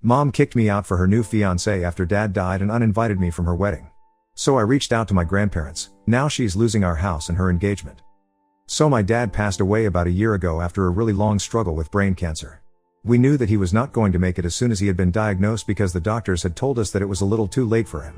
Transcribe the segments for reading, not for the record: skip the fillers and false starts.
Mom kicked me out for her new fiance after Dad died and uninvited me from her wedding. So I reached out to my grandparents. Now she's losing our house and her engagement. So my dad passed away about a year ago after a really long struggle with brain cancer. We knew that he was not going to make it as soon as he had been diagnosed because the doctors had told us that it was a little too late for him.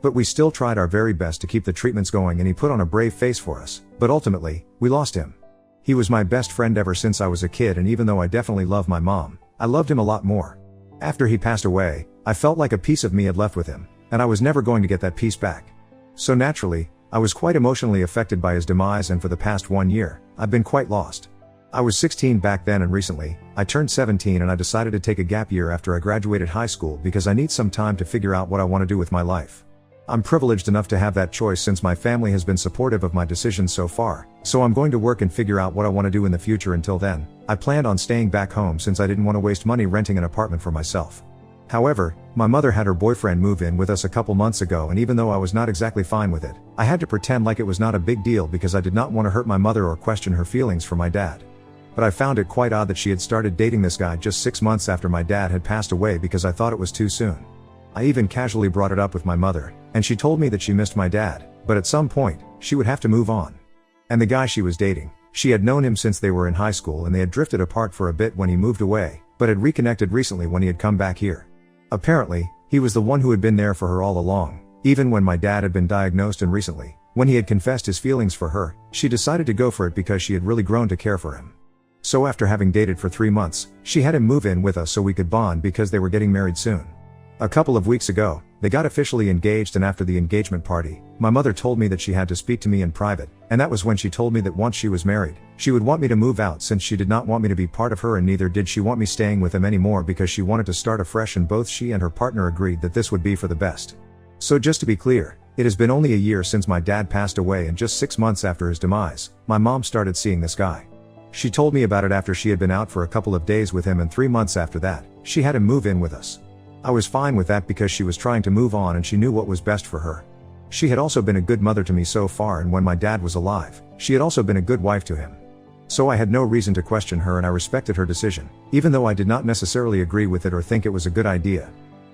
But we still tried our very best to keep the treatments going and he put on a brave face for us, but ultimately, we lost him. He was my best friend ever since I was a kid, and even though I definitely love my mom, I loved him a lot more. After he passed away, I felt like a piece of me had left with him, and I was never going to get that piece back. So naturally, I was quite emotionally affected by his demise, and for the past 1 year, I've been quite lost. I was 16 back then, and recently, I turned 17 and I decided to take a gap year after I graduated high school because I need some time to figure out what I want to do with my life. I'm privileged enough to have that choice since my family has been supportive of my decisions so far, so I'm going to work and figure out what I want to do in the future. Until then, I planned on staying back home since I didn't want to waste money renting an apartment for myself. However, my mother had her boyfriend move in with us a couple months ago, and even though I was not exactly fine with it, I had to pretend like it was not a big deal because I did not want to hurt my mother or question her feelings for my dad. But I found it quite odd that she had started dating this guy just 6 months after my dad had passed away because I thought it was too soon. I even casually brought it up with my mother, and she told me that she missed my dad, but at some point, she would have to move on. And the guy she was dating, she had known him since they were in high school, and they had drifted apart for a bit when he moved away, but had reconnected recently when he had come back here. Apparently, he was the one who had been there for her all along, even when my dad had been diagnosed, and recently, when he had confessed his feelings for her, she decided to go for it because she had really grown to care for him. So after having dated for 3 months, she had him move in with us so we could bond because they were getting married soon. A couple of weeks ago, they got officially engaged, and after the engagement party, my mother told me that she had to speak to me in private, and that was when she told me that once she was married, she would want me to move out since she did not want me to be part of her, and neither did she want me staying with him anymore because she wanted to start afresh, and both she and her partner agreed that this would be for the best. So just to be clear, it has been only a year since my dad passed away, and just 6 months after his demise, my mom started seeing this guy. She told me about it after she had been out for a couple of days with him, and 3 months after that, she had him move in with us. I was fine with that because she was trying to move on and she knew what was best for her. She had also been a good mother to me so far, and when my dad was alive, she had also been a good wife to him. So I had no reason to question her, and I respected her decision, even though I did not necessarily agree with it or think it was a good idea.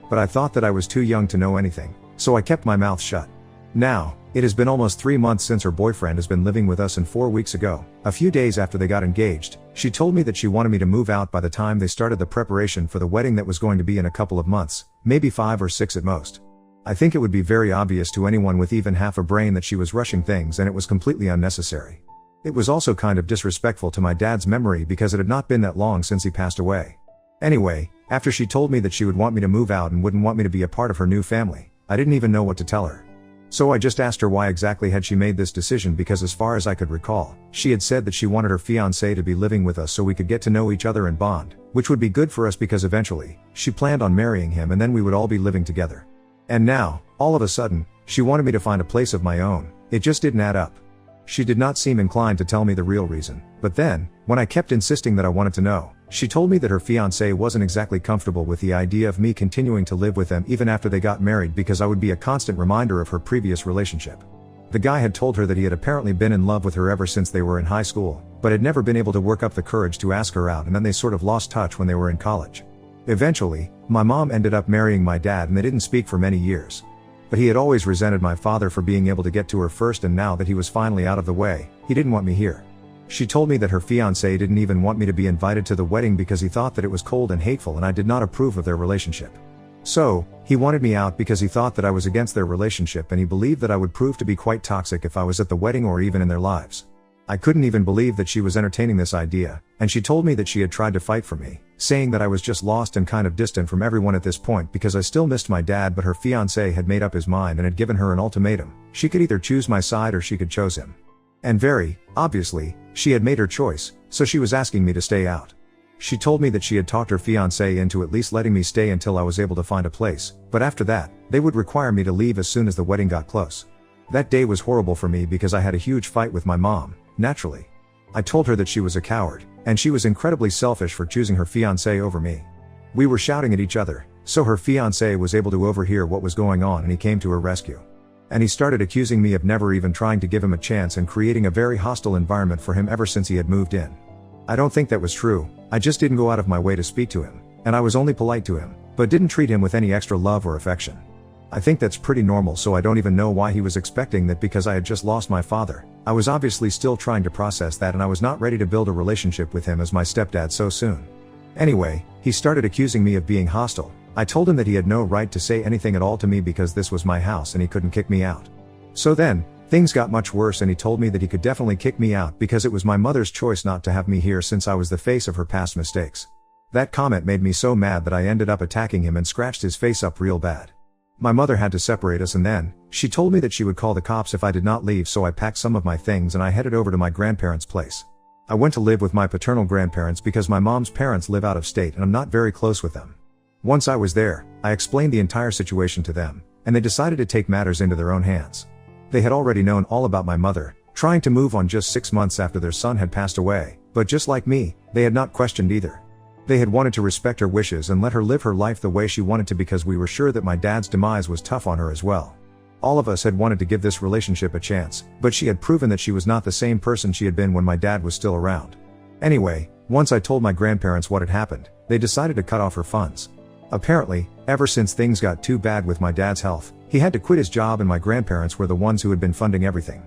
But I thought that I was too young to know anything, so I kept my mouth shut. Now, it has been almost 3 months since her boyfriend has been living with us, and 4 weeks ago, a few days after they got engaged, she told me that she wanted me to move out by the time they started the preparation for the wedding that was going to be in a couple of months, maybe 5 or 6 at most. I think it would be very obvious to anyone with even half a brain that she was rushing things, and it was completely unnecessary. It was also kind of disrespectful to my dad's memory because it had not been that long since he passed away. Anyway, after she told me that she would want me to move out and wouldn't want me to be a part of her new family, I didn't even know what to tell her. So I just asked her why exactly had she made this decision, because as far as I could recall, she had said that she wanted her fiancé to be living with us so we could get to know each other and bond, which would be good for us because eventually, she planned on marrying him and then we would all be living together. And now, all of a sudden, she wanted me to find a place of my own. It just didn't add up. She did not seem inclined to tell me the real reason, but then, when I kept insisting that I wanted to know, she told me that her fiancé wasn't exactly comfortable with the idea of me continuing to live with them even after they got married because I would be a constant reminder of her previous relationship. The guy had told her that he had apparently been in love with her ever since they were in high school, but had never been able to work up the courage to ask her out, and then they sort of lost touch when they were in college. Eventually, my mom ended up marrying my dad and they didn't speak for many years. But he had always resented my father for being able to get to her first, and now that he was finally out of the way, he didn't want me here. She told me that her fiancé didn't even want me to be invited to the wedding because he thought that it was cold and hateful and I did not approve of their relationship. So, he wanted me out because he thought that I was against their relationship and he believed that I would prove to be quite toxic if I was at the wedding or even in their lives. I couldn't even believe that she was entertaining this idea, and she told me that she had tried to fight for me, saying that I was just lost and kind of distant from everyone at this point because I still missed my dad, but her fiancé had made up his mind and had given her an ultimatum. She could either choose my side or she could choose him. And very obviously, she had made her choice, so she was asking me to stay out. She told me that she had talked her fiancé into at least letting me stay until I was able to find a place, but after that, they would require me to leave as soon as the wedding got close. That day was horrible for me because I had a huge fight with my mom, naturally. I told her that she was a coward, and she was incredibly selfish for choosing her fiancé over me. We were shouting at each other, so her fiancé was able to overhear what was going on and he came to her rescue. And he started accusing me of never even trying to give him a chance and creating a very hostile environment for him ever since he had moved in. I don't think that was true, I just didn't go out of my way to speak to him, and I was only polite to him, but didn't treat him with any extra love or affection. I think that's pretty normal, so I don't even know why he was expecting that because I had just lost my father. I was obviously still trying to process that, and I was not ready to build a relationship with him as my stepdad so soon. Anyway, he started accusing me of being hostile. I told him that he had no right to say anything at all to me because this was my house and he couldn't kick me out. So then, things got much worse and he told me that he could definitely kick me out because it was my mother's choice not to have me here since I was the face of her past mistakes. That comment made me so mad that I ended up attacking him and scratched his face up real bad. My mother had to separate us, and then, she told me that she would call the cops if I did not leave, so I packed some of my things and I headed over to my grandparents' place. I went to live with my paternal grandparents because my mom's parents live out of state and I'm not very close with them. Once I was there, I explained the entire situation to them, and they decided to take matters into their own hands. They had already known all about my mother, trying to move on just 6 months after their son had passed away, but just like me, they had not questioned either. They had wanted to respect her wishes and let her live her life the way she wanted to because we were sure that my dad's demise was tough on her as well. All of us had wanted to give this relationship a chance, but she had proven that she was not the same person she had been when my dad was still around. Anyway, once I told my grandparents what had happened, they decided to cut off her funds. Apparently, ever since things got too bad with my dad's health, he had to quit his job and my grandparents were the ones who had been funding everything.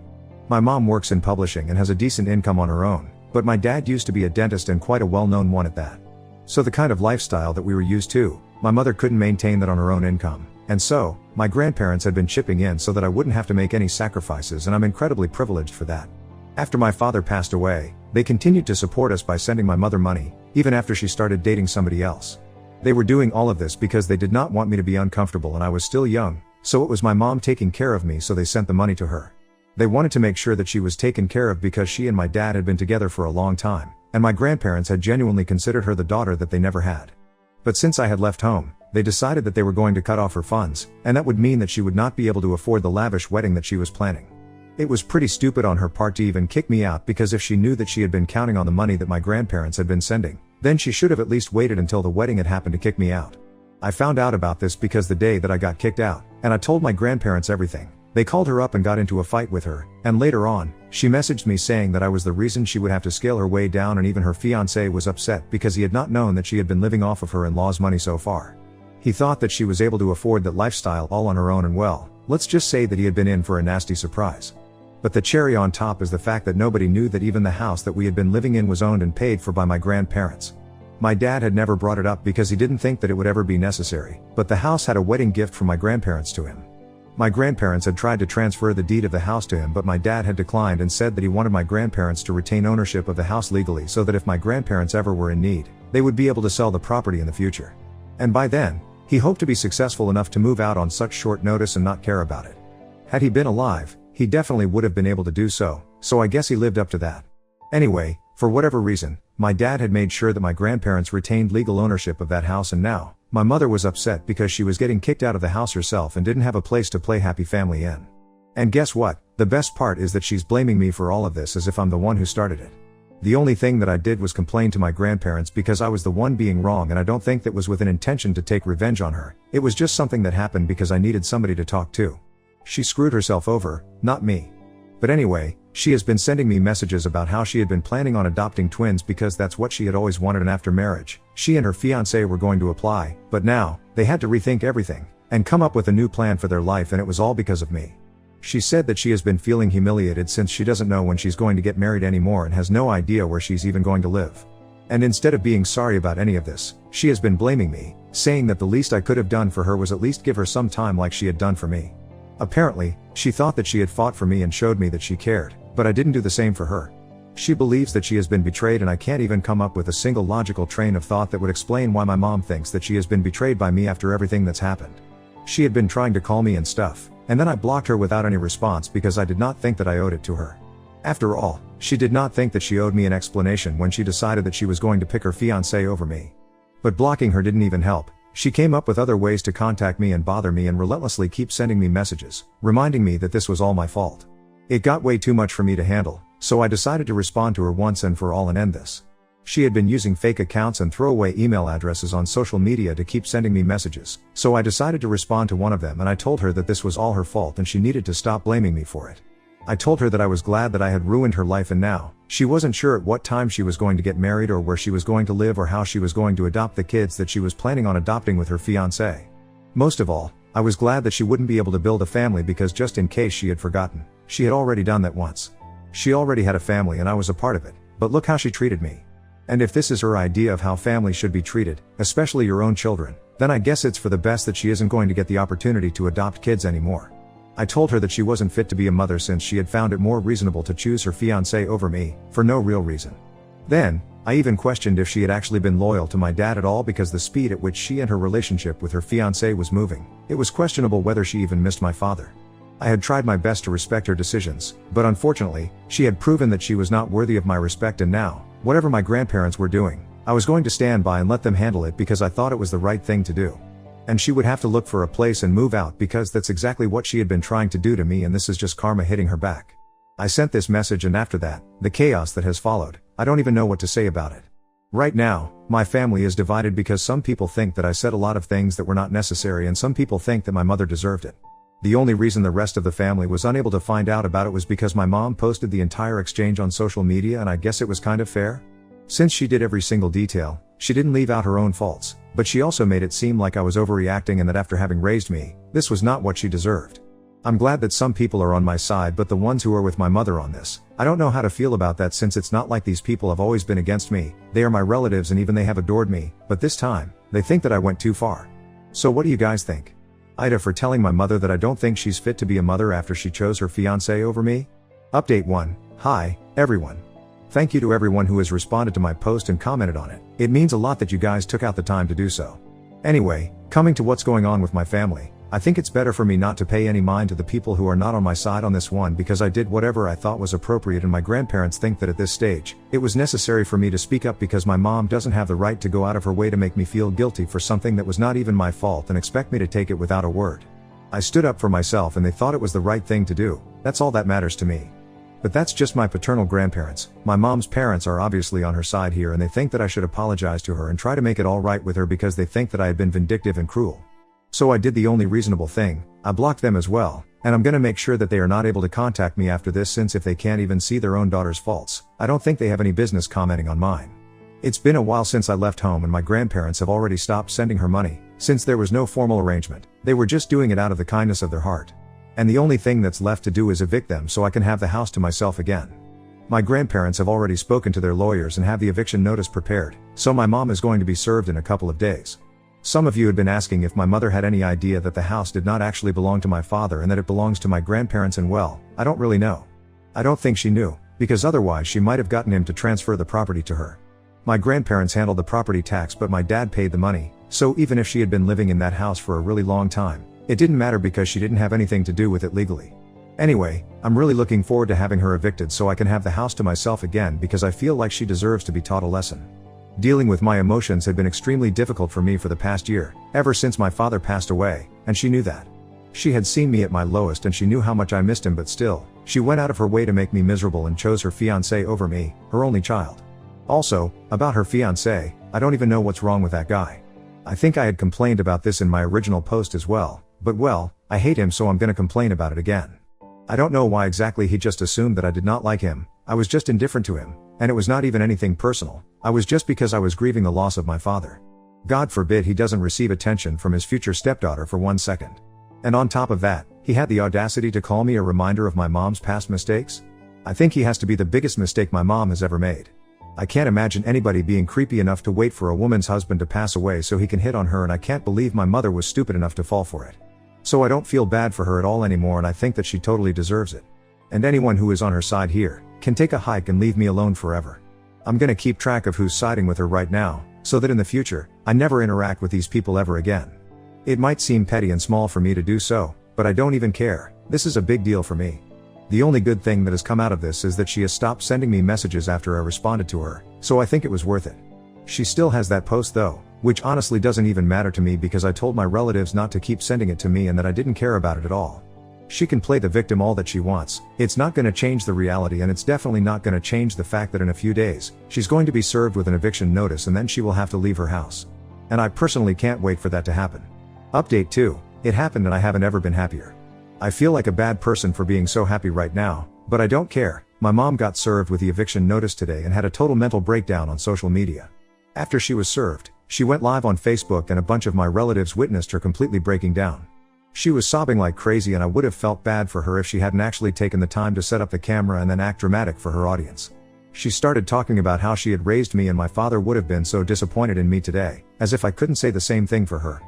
My mom works in publishing and has a decent income on her own, but my dad used to be a dentist and quite a well-known one at that. So the kind of lifestyle that we were used to, my mother couldn't maintain that on her own income, and so, my grandparents had been chipping in so that I wouldn't have to make any sacrifices, and I'm incredibly privileged for that. After my father passed away, they continued to support us by sending my mother money, even after she started dating somebody else. They were doing all of this because they did not want me to be uncomfortable and I was still young, so it was my mom taking care of me, so they sent the money to her. They wanted to make sure that she was taken care of because she and my dad had been together for a long time, and my grandparents had genuinely considered her the daughter that they never had. But since I had left home, they decided that they were going to cut off her funds, and that would mean that she would not be able to afford the lavish wedding that she was planning. It was pretty stupid on her part to even kick me out, because if she knew that she had been counting on the money that my grandparents had been sending, then she should have at least waited until the wedding had happened to kick me out. I found out about this because the day that I got kicked out, and I told my grandparents everything, they called her up and got into a fight with her, and later on, she messaged me saying that I was the reason she would have to scale her way down, and even her fiancé was upset because he had not known that she had been living off of her in-laws' money so far. He thought that she was able to afford that lifestyle all on her own, and well, let's just say that he had been in for a nasty surprise. But the cherry on top is the fact that nobody knew that even the house that we had been living in was owned and paid for by my grandparents. My dad had never brought it up because he didn't think that it would ever be necessary, but the house had a wedding gift from my grandparents to him. My grandparents had tried to transfer the deed of the house to him, but my dad had declined and said that he wanted my grandparents to retain ownership of the house legally so that if my grandparents ever were in need, they would be able to sell the property in the future. And by then, he hoped to be successful enough to move out on such short notice and not care about it. Had he been alive, he definitely would have been able to do so, so I guess he lived up to that. Anyway, for whatever reason, my dad had made sure that my grandparents retained legal ownership of that house, and now, my mother was upset because she was getting kicked out of the house herself and didn't have a place to play happy family in. And guess what? The best part is that she's blaming me for all of this as if I'm the one who started it. The only thing that I did was complain to my grandparents because I was the one being wrong, and I don't think that was with an intention to take revenge on her. It was just something that happened because I needed somebody to talk to. She screwed herself over, not me. But anyway, she has been sending me messages about how she had been planning on adopting twins because that's what she had always wanted, and after marriage, she and her fiancé were going to apply, but now, they had to rethink everything, and come up with a new plan for their life, and it was all because of me. She said that she has been feeling humiliated since she doesn't know when she's going to get married anymore and has no idea where she's even going to live. And instead of being sorry about any of this, she has been blaming me, saying that the least I could have done for her was at least give her some time like she had done for me. Apparently, she thought that she had fought for me and showed me that she cared, but I didn't do the same for her. She believes that she has been betrayed, and I can't even come up with a single logical train of thought that would explain why my mom thinks that she has been betrayed by me after everything that's happened. She had been trying to call me and stuff, and then I blocked her without any response because I did not think that I owed it to her. After all, she did not think that she owed me an explanation when she decided that she was going to pick her fiancé over me. But blocking her didn't even help. She came up with other ways to contact me and bother me and relentlessly keep sending me messages, reminding me that this was all my fault. It got way too much for me to handle, so I decided to respond to her once and for all and end this. She had been using fake accounts and throwaway email addresses on social media to keep sending me messages, so I decided to respond to one of them, and I told her that this was all her fault and she needed to stop blaming me for it. I told her that I was glad that I had ruined her life, and now, She wasn't sure at what time she was going to get married or where she was going to live or how she was going to adopt the kids that she was planning on adopting with her fiancé. Most of all, I was glad that she wouldn't be able to build a family because just in case she had forgotten, she had already done that once. She already had a family and I was a part of it, but look how she treated me. And if this is her idea of how families should be treated, especially your own children, then I guess it's for the best that she isn't going to get the opportunity to adopt kids anymore. I told her that she wasn't fit to be a mother since she had found it more reasonable to choose her fiancé over me, for no real reason. Then, I even questioned if she had actually been loyal to my dad at all because the speed at which she and her relationship with her fiancé was moving, it was questionable whether she even missed my father. I had tried my best to respect her decisions, but unfortunately, she had proven that she was not worthy of my respect and now, whatever my grandparents were doing, I was going to stand by and let them handle it because I thought it was the right thing to do. And she would have to look for a place and move out because that's exactly what she had been trying to do to me and this is just karma hitting her back. I sent this message and after that, the chaos that has followed, I don't even know what to say about it. Right now, my family is divided because some people think that I said a lot of things that were not necessary and some people think that my mother deserved it. The only reason the rest of the family was unable to find out about it was because my mom posted the entire exchange on social media and I guess it was kind of fair. Since she did every single detail, she didn't leave out her own faults, but she also made it seem like I was overreacting and that after having raised me, this was not what she deserved. I'm glad that some people are on my side but the ones who are with my mother on this, I don't know how to feel about that since it's not like these people have always been against me, they are my relatives and even they have adored me, but this time, they think that I went too far. So what do you guys think? Ida for telling my mother that I don't think she's fit to be a mother after she chose her fiancé over me? Update 1. Hi, everyone. Thank you to everyone who has responded to my post and commented on it. It means a lot that you guys took out the time to do so. Anyway, coming to what's going on with my family, I think it's better for me not to pay any mind to the people who are not on my side on this one because I did whatever I thought was appropriate and my grandparents think that at this stage, it was necessary for me to speak up because my mom doesn't have the right to go out of her way to make me feel guilty for something that was not even my fault and expect me to take it without a word. I stood up for myself and they thought it was the right thing to do, that's all that matters to me. But that's just my paternal grandparents. My mom's parents are obviously on her side here and they think that I should apologize to her and try to make it all right with her because they think that I had been vindictive and cruel. So I did the only reasonable thing, I blocked them as well, and I'm gonna make sure that they are not able to contact me after this since if they can't even see their own daughter's faults, I don't think they have any business commenting on mine. It's been a while since I left home and my grandparents have already stopped sending her money, since there was no formal arrangement, they were just doing it out of the kindness of their heart. And the only thing that's left to do is evict them so I can have the house to myself again. My grandparents have already spoken to their lawyers and have the eviction notice prepared, so my mom is going to be served in a couple of days. Some of you had been asking if my mother had any idea that the house did not actually belong to my father and that it belongs to my grandparents and well, I don't really know. I don't think she knew, because otherwise she might have gotten him to transfer the property to her. My grandparents handled the property tax but my dad paid the money, so even if she had been living in that house for a really long time, it didn't matter because she didn't have anything to do with it legally. Anyway, I'm really looking forward to having her evicted so I can have the house to myself again because I feel like she deserves to be taught a lesson. Dealing with my emotions had been extremely difficult for me for the past year, ever since my father passed away, and she knew that. She had seen me at my lowest and she knew how much I missed him but still, she went out of her way to make me miserable and chose her fiancé over me, her only child. Also, about her fiancé, I don't even know what's wrong with that guy. I think I had complained about this in my original post as well, but well, I hate him so I'm gonna complain about it again. I don't know why exactly he just assumed that I did not like him, I was just indifferent to him, and it was not even anything personal, I was just because I was grieving the loss of my father. God forbid he doesn't receive attention from his future stepdaughter for 1 second. And on top of that, he had the audacity to call me a reminder of my mom's past mistakes? I think he has to be the biggest mistake my mom has ever made. I can't imagine anybody being creepy enough to wait for a woman's husband to pass away so he can hit on her and I can't believe my mother was stupid enough to fall for it. So I don't feel bad for her at all anymore and I think that she totally deserves it. And anyone who is on her side here, can take a hike and leave me alone forever. I'm gonna keep track of who's siding with her right now, so that in the future, I never interact with these people ever again. It might seem petty and small for me to do so, but I don't even care, this is a big deal for me. The only good thing that has come out of this is that she has stopped sending me messages after I responded to her, so I think it was worth it. She still has that post though, which honestly doesn't even matter to me because I told my relatives not to keep sending it to me and that I didn't care about it at all. She can play the victim all that she wants, it's not gonna change the reality and it's definitely not gonna change the fact that in a few days, she's going to be served with an eviction notice and then she will have to leave her house. And I personally can't wait for that to happen. Update 2, it happened and I haven't ever been happier. I feel like a bad person for being so happy right now, but I don't care, My mom got served with the eviction notice today and had a total mental breakdown on social media. After she was served, she went live on Facebook and a bunch of my relatives witnessed her completely breaking down. She was sobbing like crazy and I would have felt bad for her if she hadn't actually taken the time to set up the camera and then act dramatic for her audience. She started talking about how she had raised me and my father would have been so disappointed in me today, as if I couldn't say the same thing for her.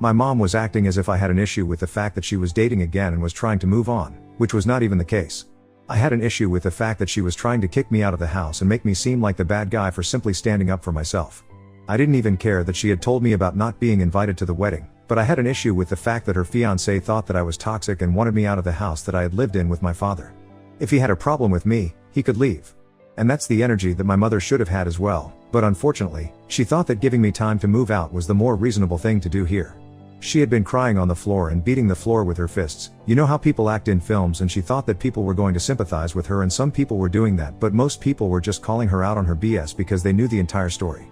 My mom was acting as if I had an issue with the fact that she was dating again and was trying to move on, which was not even the case. I had an issue with the fact that she was trying to kick me out of the house and make me seem like the bad guy for simply standing up for myself. I didn't even care that she had told me about not being invited to the wedding, but I had an issue with the fact that her fiancé thought that I was toxic and wanted me out of the house that I had lived in with my father. If he had a problem with me, he could leave. And that's the energy that my mother should have had as well, but unfortunately, she thought that giving me time to move out was the more reasonable thing to do here. She had been crying on the floor and beating the floor with her fists. You know how people act in films, and she thought that people were going to sympathize with her, and some people were doing that, but most people were just calling her out on her BS because they knew the entire story.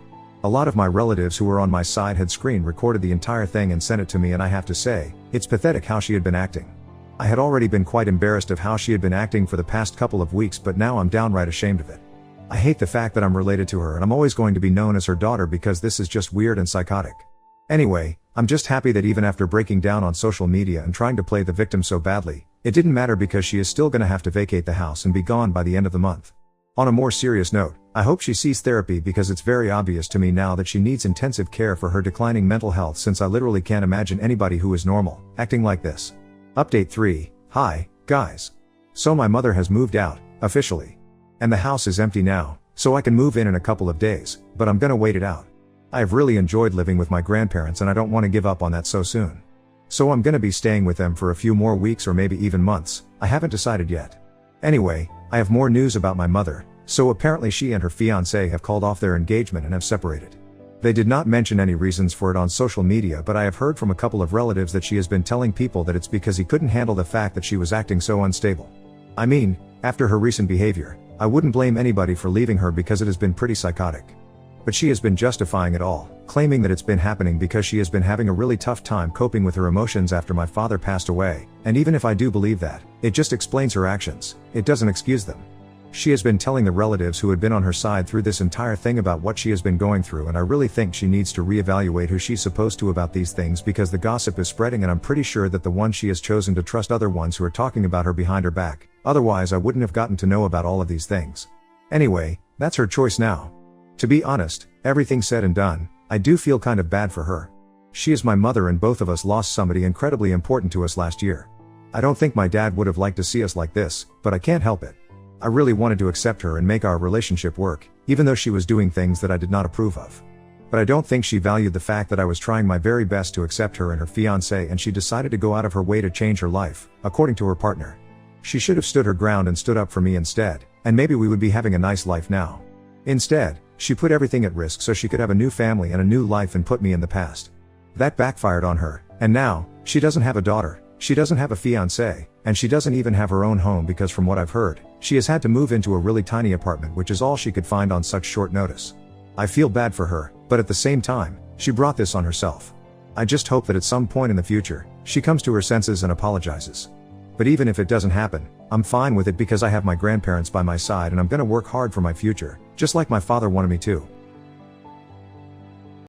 A lot of my relatives who were on my side had screen recorded the entire thing and sent it to me, and I have to say, it's pathetic how she had been acting. I had already been quite embarrassed of how she had been acting for the past couple of weeks, but now I'm downright ashamed of it. I hate the fact that I'm related to her and I'm always going to be known as her daughter because this is just weird and psychotic. Anyway, I'm just happy that even after breaking down on social media and trying to play the victim so badly, it didn't matter because she is still gonna have to vacate the house and be gone by the end of the month. On a more serious note, I hope she sees therapy because it's very obvious to me now that she needs intensive care for her declining mental health, since I literally can't imagine anybody who is normal acting like this. Update 3. Hi, guys. So my mother has moved out, officially. And the house is empty now, so I can move in a couple of days, but I'm gonna wait it out. I have really enjoyed living with my grandparents and I don't want to give up on that so soon. So I'm gonna be staying with them for a few more weeks or maybe even months, I haven't decided yet. Anyway, I have more news about my mother, so apparently she and her fiancé have called off their engagement and have separated. They did not mention any reasons for it on social media, but I have heard from a couple of relatives that she has been telling people that it's because he couldn't handle the fact that she was acting so unstable. I mean, after her recent behavior, I wouldn't blame anybody for leaving her because it has been pretty psychotic. But she has been justifying it all, claiming that it's been happening because she has been having a really tough time coping with her emotions after my father passed away, and even if I do believe that, it just explains her actions, it doesn't excuse them. She has been telling the relatives who had been on her side through this entire thing about what she has been going through, and I really think she needs to reevaluate who she's supposed to about these things because the gossip is spreading, and I'm pretty sure that the ones she has chosen to trust other ones who are talking about her behind her back, otherwise I wouldn't have gotten to know about all of these things. Anyway, that's her choice now. To be honest, everything said and done, I do feel kind of bad for her. She is my mother and both of us lost somebody incredibly important to us last year. I don't think my dad would have liked to see us like this, but I can't help it. I really wanted to accept her and make our relationship work, even though she was doing things that I did not approve of. But I don't think she valued the fact that I was trying my very best to accept her and her fiancé, and she decided to go out of her way to change her life, according to her partner. She should have stood her ground and stood up for me instead, and maybe we would be having a nice life now. Instead, she put everything at risk so she could have a new family and a new life and put me in the past. That backfired on her, and now, she doesn't have a daughter, she doesn't have a fiancé, and she doesn't even have her own home because from what I've heard, she has had to move into a really tiny apartment, which is all she could find on such short notice. I feel bad for her, but at the same time, she brought this on herself. I just hope that at some point in the future, she comes to her senses and apologizes. But even if it doesn't happen, I'm fine with it because I have my grandparents by my side and I'm gonna work hard for my future, just like my father wanted me to.